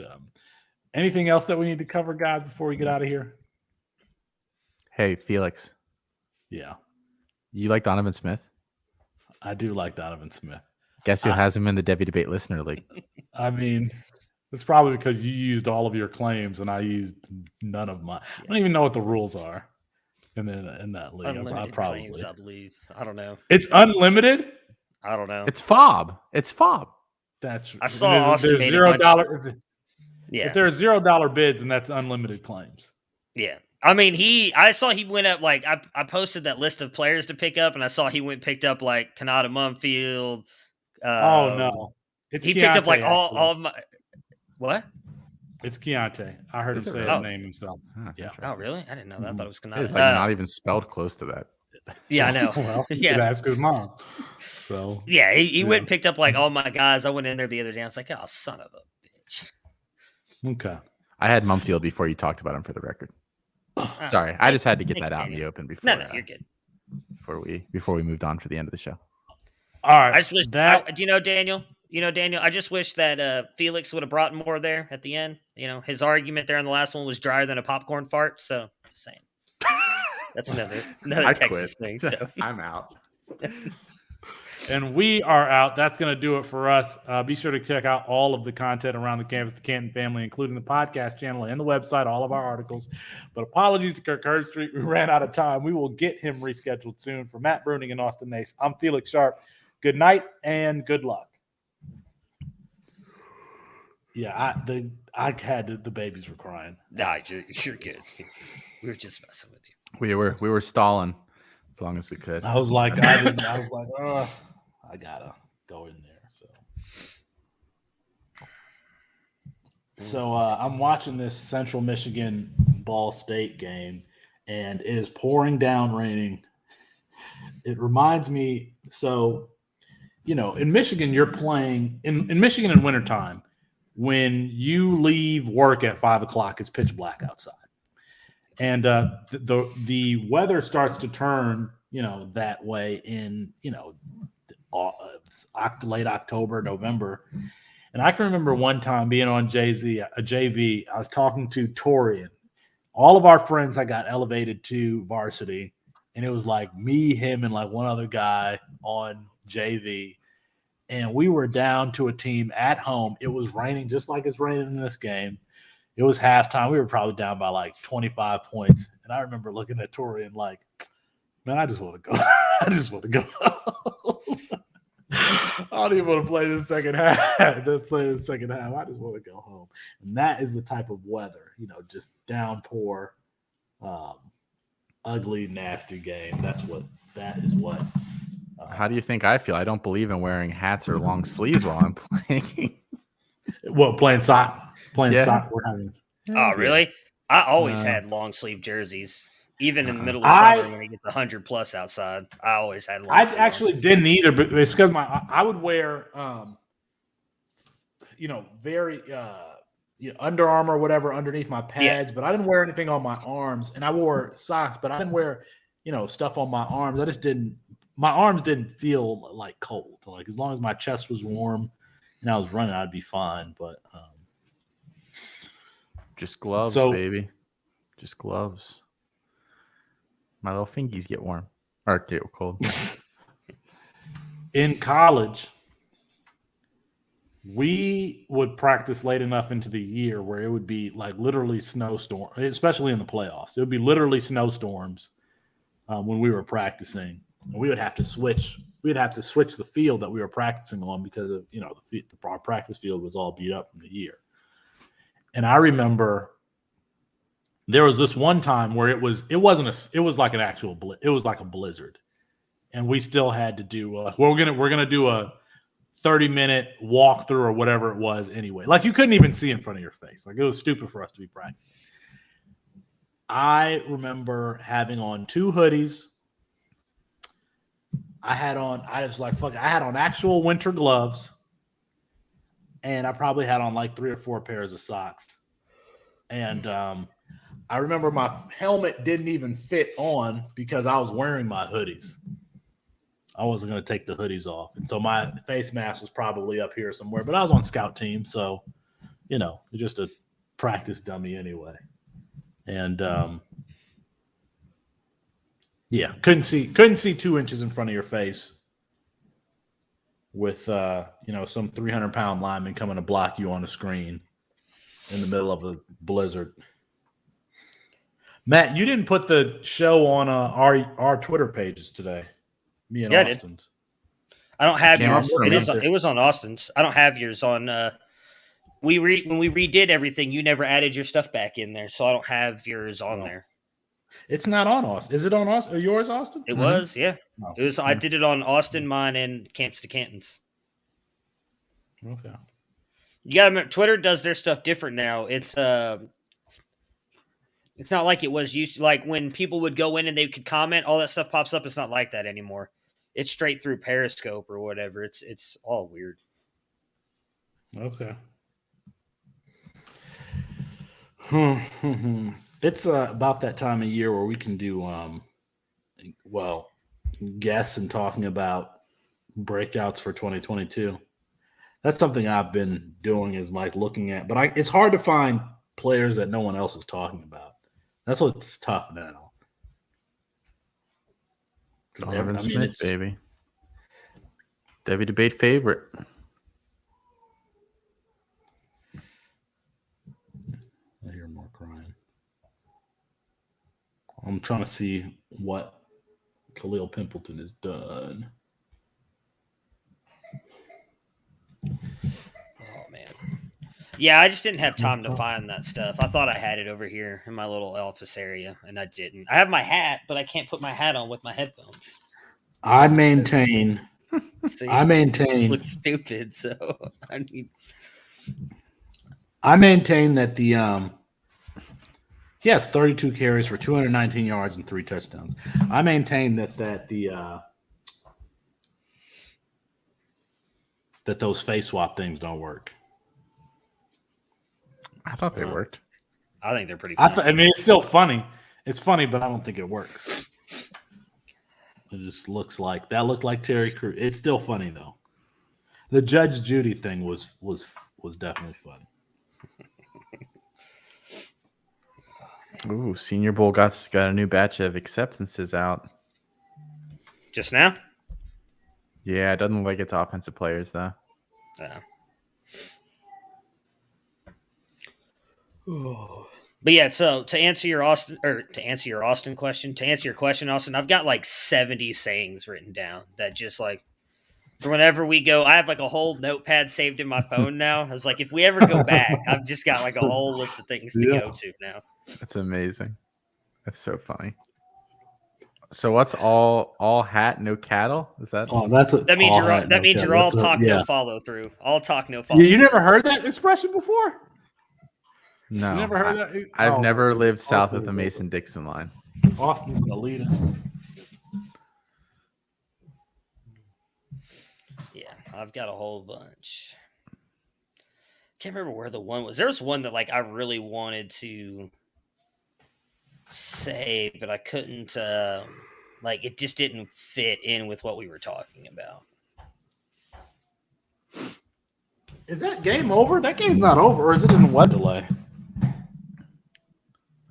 Anything else that we need to cover, guys, before we get out of here? Hey, Felix. Yeah. You like Donovan Smith? I do like Donovan Smith. Guess who has him in the Devy Debate Listener League? I mean, it's probably because you used all of your claims and I used none of mine. I don't even know what the rules are in that league. Unlimited probably. claims, I believe. I don't know. It's unlimited? I don't know. It's FOB. It's FOB. That's I saw Austin there's made a $0. Yeah. If there's $0 bids, and that's unlimited claims. Yeah. I mean, I saw he went up, like, I posted that list of players to pick up, and I saw he picked up, like, Kanata Mumfield. Oh, no. He picked up, like, all of my... What? It's Keontae. I heard him say his name himself. Yeah. Oh, really? I didn't know that. I thought it was Kanata. It's like not even spelled close to that. Yeah, I know. Well, you yeah. could ask his mom. So yeah, he went and picked up like all my guys. I went in there the other day. I was like, oh, son of a bitch. Okay. I had Mumfield before you talked about him for the record. Sorry, I just had to get that out in the open before. No, you're good. Before we moved on for the end of the show. All right. I just wish do you know Daniel? Daniel, I just wish that Felix would have brought more there at the end. His argument there in the last one was drier than a popcorn fart. So, just saying. That's another Texas thing. So I'm out. And we are out. That's going to do it for us. Be sure to check out all of the content around the Campus to Canton family, including the podcast channel and the website, all of our articles. But apologies to Kirk Herbstreit. We ran out of time. We will get him rescheduled soon. For Matt Bruning and Austin Nace, I'm Felix Sharp. Good night and good luck. Yeah, the babies were crying. Nah, you're good. We were just messing with you. We were stalling as long as we could. I was like, oh, I gotta go in there. So I'm watching this Central Michigan Ball State game, and it is pouring down raining. It reminds me, in Michigan, you're playing in Michigan in wintertime. When you leave work at 5:00, it's pitch black outside. And the weather starts to turn, that way in, late October, November. And I can remember one time being on JV, I was talking to Torian. All of our friends had got elevated to varsity, and it was like me, him, and like one other guy on JV. And we were down to a team at home. It was raining just like it's raining in this game. It was halftime. We were probably down by like 25 points. And I remember looking at Tori and like, man, I just want to go. I just want to go. I don't even want to play the second half. Let's play the second half. I just want to go home. And that is the type of weather, just downpour, ugly, nasty game. That is what. How do you think I feel? I don't believe in wearing hats or long sleeves while I'm playing. Well, playing soccer. Yeah. Soccer. We're having. Oh, really? I always had long sleeve jerseys. Even in the middle of summer when it gets 100+ outside, I always had long I sleeve actually didn't either, but it's because I would wear, very Under Armour or whatever underneath my pads, but I didn't wear anything on my arms, and I wore socks, but I didn't wear, stuff on my arms. My arms didn't feel like cold. Like as long as my chest was warm and I was running, I'd be fine. But just gloves, baby. Just gloves. My little fingies get warm or get cold. In college, we would practice late enough into the year where it would be like literally snowstorm, especially in the playoffs. It would be literally snowstorms when we were practicing. And we would have to switch. We'd have to switch the field that we were practicing on because of our practice field was all beat up from the year. And I remember there was this one time where it was like an actual it was like a blizzard, and we still had to do we're gonna do a 30-minute walkthrough or whatever it was anyway. Like you couldn't even see in front of your face. Like it was stupid for us to be practicing. I remember having on 2 hoodies. I had on actual winter gloves, and I probably had on like 3 or 4 pairs of socks. And I remember my helmet didn't even fit on because I was wearing my hoodies. I wasn't going to take the hoodies off. And so my face mask was probably up here somewhere, but I was on scout team. So, just a practice dummy anyway. And, couldn't see 2 inches in front of your face with, some 300-pound lineman coming to block you on the screen in the middle of a blizzard. Matt, you didn't put the show on our Twitter pages today. Me and Austin's. I don't have yours. It was on Austin's. I don't have yours on. When we redid everything, you never added your stuff back in there, so I don't have yours on there. It's not on Austin. Is it on Austin? Or yours, Austin? It was, yeah. Oh, it was. I did it on Austin, mine, and Camps to Cantons. Okay. You got to remember, Twitter does their stuff different now. It's not like it was used to, like when people would go in and they could comment, all that stuff pops up. It's not like that anymore. It's straight through Periscope or whatever. It's all weird. Okay. It's about that time of year where we can do guess and talking about breakouts for 2022. That's something I've been doing is like looking at, but it's hard to find players that no one else is talking about. That's what's tough now. Donovan Smith, baby. Devy debate favorite. I hear more crying. I'm trying to see what Khalil Pimpleton has done. Oh, man. Yeah, I just didn't have time to find that stuff. I thought I had it over here in my little office area, and I didn't. I have my hat, but I can't put my hat on with my headphones. I maintain. See, It looks stupid, so I maintain that he has 32 carries for 219 yards and 3 touchdowns. I maintain that those face swap things don't work. I thought they worked. I think they're pretty funny. I mean, it's still funny. It's funny, but I don't think it works. It just looks like that looked like Terry Crews. It's still funny though. The Judge Judy thing was definitely funny. Ooh, Senior Bowl got a new batch of acceptances out. Just now? Yeah, it doesn't look like it's offensive players though. Yeah. But yeah, so to answer your question, Austin, I've got like 70 sayings written down that just like For whenever we go, I have like a whole notepad saved in my phone now. I was like, if we ever go back, I've just got like a whole list of things to go to now. That's amazing. That's so funny. So what's all hat, no cattle? Is that? Oh, that means you're all talk, no follow through. All talk, no follow. You never heard that expression before? No, you never heard that. I've never lived south of the Mason-Dixon line. Austin's an elitist. Yeah, I've got a whole bunch. Can't remember where the one was. There was one that like I really wanted to say, but I couldn't. Like it just didn't fit in with what we were talking about. Is that game over? That game's not over, or is it in what delay?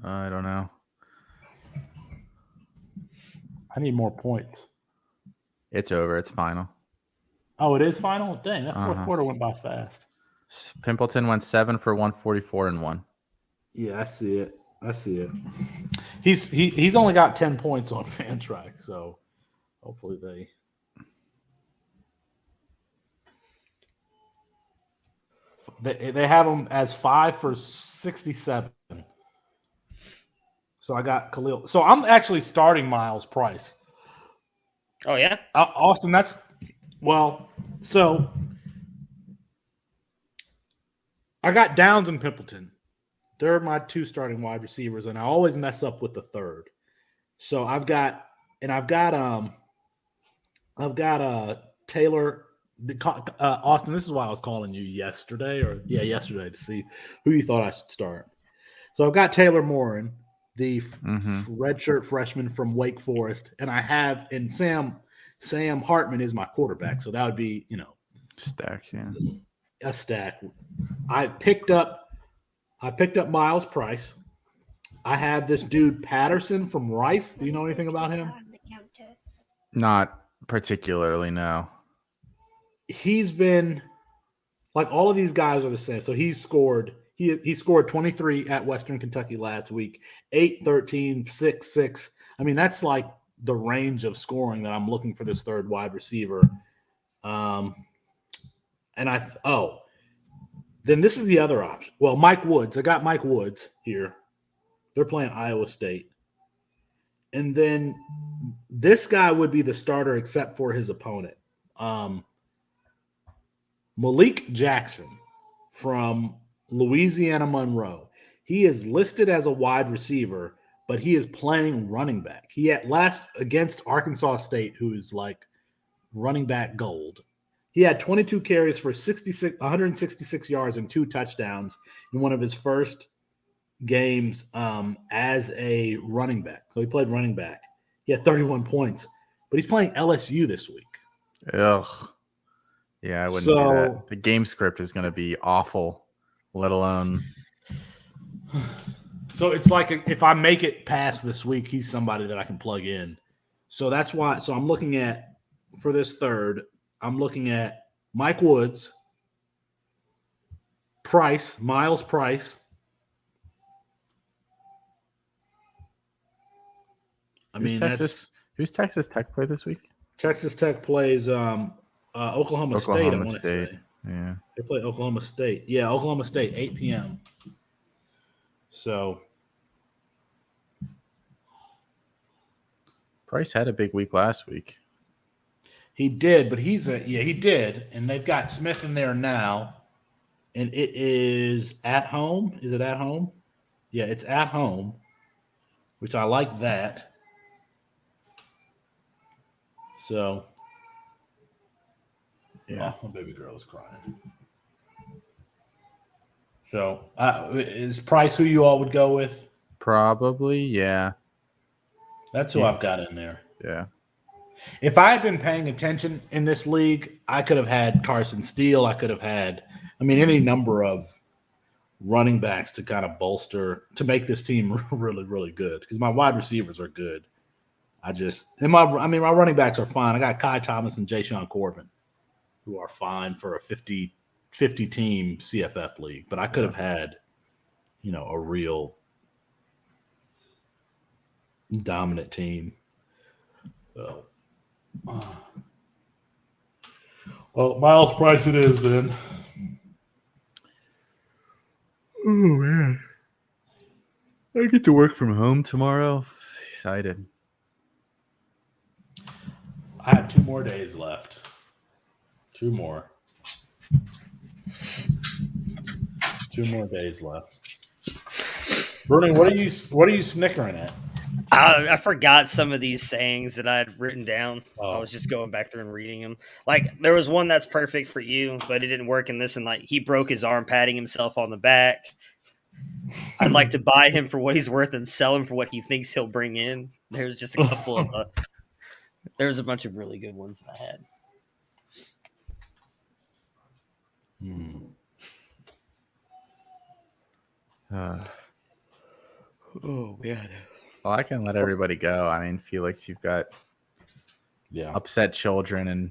I don't know. I need more points. It's over. It's final. Oh, it is final? Dang, that fourth quarter went by fast. Pimpleton went 7 for 144 and 1. Yeah, I see it. He's only got 10 points on FanTrack, so hopefully they have him as 5 for 67. So I got Khalil. So I'm actually starting Miles Price. Oh yeah, Austin. So I got Downs and Pimpleton. They're my 2 starting wide receivers, and I always mess up with the third. So I've got Taylor. Austin, this is why I was calling you yesterday to see who you thought I should start. So I've got Taylor Morin, the redshirt freshman from Wake Forest, and Sam Hartman is my quarterback. So that would be, stack, yeah. A stack. I picked up Miles Price. I have this dude Patterson from Rice. Do you know anything about him? Not particularly, no. He's been like all of these guys are the same. So he scored 23 at Western Kentucky last week, 8, 13, 6, 6. I mean, that's like the range of scoring that I'm looking for this third wide receiver. Then this is the other option. Well, Mike Woods. I got Mike Woods here. They're playing Iowa State. And then this guy would be the starter except for his opponent. Malik Jackson from Louisiana Monroe. He is listed as a wide receiver, but he is playing running back. He had last against Arkansas State, who is like running back gold. He had 22 carries for 166 yards and 2 touchdowns in one of his first games as a running back. So he played running back. He had 31 points, but he's playing LSU this week. Ugh. Yeah, I wouldn't do that. The game script is going to be awful, let alone. So it's like if I make it past this week, he's somebody that I can plug in. So that's why. So I'm looking at, for this third, I'm looking at Mike Woods, Miles Price. Who's Texas Tech play this week? Texas Tech plays Oklahoma State. I want to say. Yeah, they play Oklahoma State. Yeah, Oklahoma State, 8 p.m. So Price had a big week last week. He did, but he did, and they've got Smith in there now, and it is at home. Is it at home? Yeah, it's at home, which I like that. So, yeah, my baby girl is crying. So, is Price who you all would go with? Probably, yeah. That's who I've got in there. Yeah. If I had been paying attention in this league, I could have had Carson Steele. I could have had, any number of running backs to kind of bolster, to make this team really, really good. Because my wide receivers are good. My running backs are fine. I got Kai Thomas and Ja'Shawn Corbin, who are fine for a 50-team CFF league. But I could have had, a real dominant team. So, Well, Miles Price it is then. Oh man, I get to work from home tomorrow. Excited. I have 2 more days left. 2 more. 2 more days left. Bruning, what are you snickering at? I forgot some of these sayings that I had written down. Oh. I was just going back through and reading them. Like, there was one that's perfect for you, but it didn't work in this. And, like, he broke his arm patting himself on the back. I'd like to buy him for what he's worth and sell him for what he thinks he'll bring in. There's just a couple of there's a bunch of really good ones that I had. Oh man. Well, I can let everybody go. I mean, Felix, you've got Yeah. upset children and